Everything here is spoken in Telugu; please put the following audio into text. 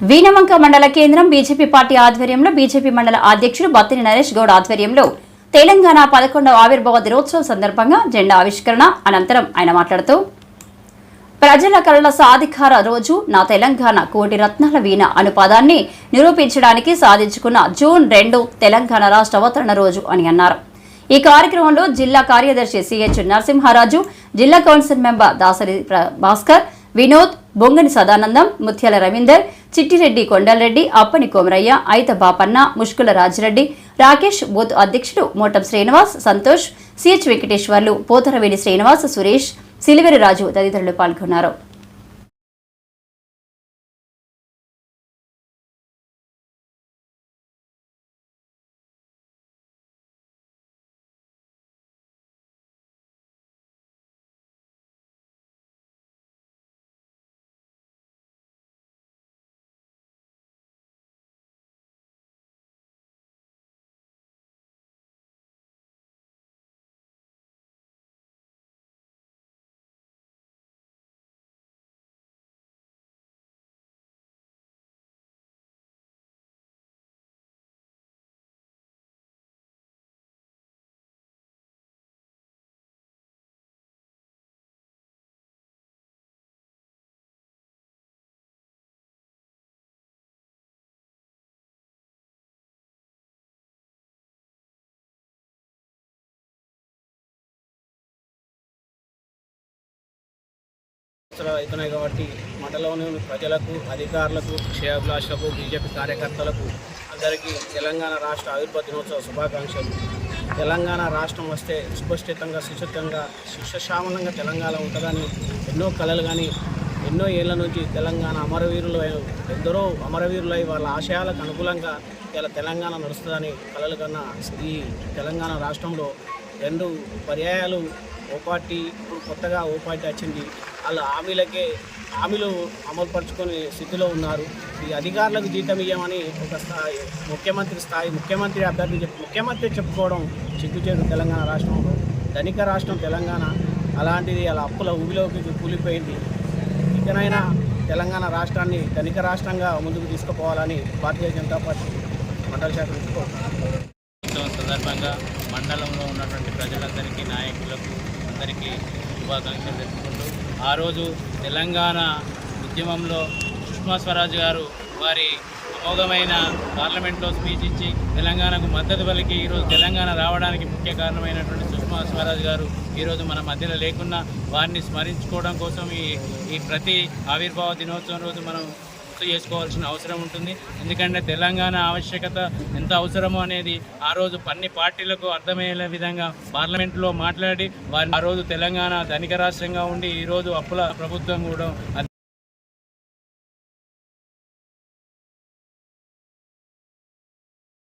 వీనవంక మండల కేంద్రం బీజేపీ పార్టీ ఆధ్వర్యంలో బీజేపీ మండల అధ్యక్షుడు బత్తిని నరేష్ గౌడ్ ఆధ్వర్యంలో తెలంగాణ 11వ ఆవిర్భావ దినోత్సవం సందర్భంగా జెండా ఆవిష్కరణ అనంతరం ఆయన మాట్లాడుతూ ప్రజల కళల సాధికార రోజు నా తెలంగాణ కోటి రత్నాల వీణ అను పదాన్ని నిరూపించడానికి సాధించుకున్న జూన్ 2 తెలంగాణ రాష్ట్ర అవతరణ రోజు అని అన్నారు. ఈ కార్యక్రమంలో జిల్లా కార్యదర్శి సిహెచ్ నరసింహారాజు, జిల్లా కౌన్సిల్ మెంబర్ దాసరి భాస్కర్, వినోద్, బొంగని సదానందం, ముత్యాల రవీందర్, చిట్టిరెడ్డి కొండలరెడ్డి, అప్పని కోమరయ్య, ఐత బాపన్న, ముష్కుల రాజిరెడ్డి, రాకేష్, బూత్ అధ్యక్షుడు మోటం శ్రీనివాస్, సంతోష్, సిహెచ్ వెంకటేశ్వర్లు, పోతరవేణి శ్రీనివాస్, సురేష్, సిలివెరి రాజు తదితరులు పాల్గొన్నారు. అవుతున్నాయి కాబట్టి మండలంలోని ప్రజలకు, అధికారులకు, క్షేమాభిలాషులకు, బీజేపీ కార్యకర్తలకు అందరికీ తెలంగాణ రాష్ట్ర ఆవిర్భావ దినోత్సవ శుభాకాంక్షలు. తెలంగాణ రాష్ట్రం వస్తే సుపరిచితంగా, సుశితంగా, శిక్షామలంగా తెలంగాణ ఉంటుందని ఎన్నో కళలు కానీ ఎన్నో ఏళ్ల నుంచి తెలంగాణ ఎందరో అమరవీరులై వాళ్ళ ఆశయాలకు అనుకూలంగా ఇలా తెలంగాణ నడుస్తుందని కళలు కన్నా ఈ తెలంగాణ రాష్ట్రంలో 2 పర్యాయాలు ఓ పార్టీ, ఇప్పుడు కొత్తగా ఓ పార్టీ వచ్చింది. వాళ్ళు హామీలు అమలుపరుచుకునే స్థితిలో ఉన్నారు. ఈ అధికారులకు జీతం ఇవ్వమని ఒక స్థాయి ముఖ్యమంత్రి అభ్యర్థి ముఖ్యమంత్రి చెప్పుకోవడం సిగ్గుచేటు. తెలంగాణ రాష్ట్రంలో ధనిక రాష్ట్రం తెలంగాణ, అలాంటిది అలా అప్పుల ఊబిలోకి కూలిపోయింది. ఇకనైనా తెలంగాణ రాష్ట్రాన్ని ధనిక రాష్ట్రంగా ముందుకు తీసుకుపోవాలని భారతీయ జనతా పార్టీ మండల శాఖ సందర్భంగా మండలంలో ఉన్నటువంటి ప్రజలందరికీ, నాయకులకు అందరికీ శుభాకాంక్షలు తెలుపుకుంటూ, ఆ రోజు తెలంగాణ ఉద్యమంలో సుష్మా స్వరాజ్ గారు వారి అమోఘమైన పార్లమెంట్లో స్పీచ్ ఇచ్చి తెలంగాణకు మద్దతు పలికి ఈరోజు తెలంగాణ రావడానికి ముఖ్య కారణమైనటువంటి సుష్మా స్వరాజ్ గారు ఈరోజు మన మధ్యలో లేకున్నా వారిని స్మరించుకోవడం కోసం ఈ ప్రతి ఆవిర్భావ దినోత్సవం రోజు మనం చేసుకోవాల్సిన అవసరం ఉంటుంది. ఎందుకంటే తెలంగాణ ఆవశ్యకత ఎంత అవసరమో అనేది ఆ రోజు అన్ని పార్టీలకు అర్థమయ్యే విధంగా పార్లమెంట్లో మాట్లాడి వారి ఆ రోజు తెలంగాణ ధనిక రాష్ట్రంగా ఉండి ఈరోజు అప్పుల ప్రభుత్వం కూడా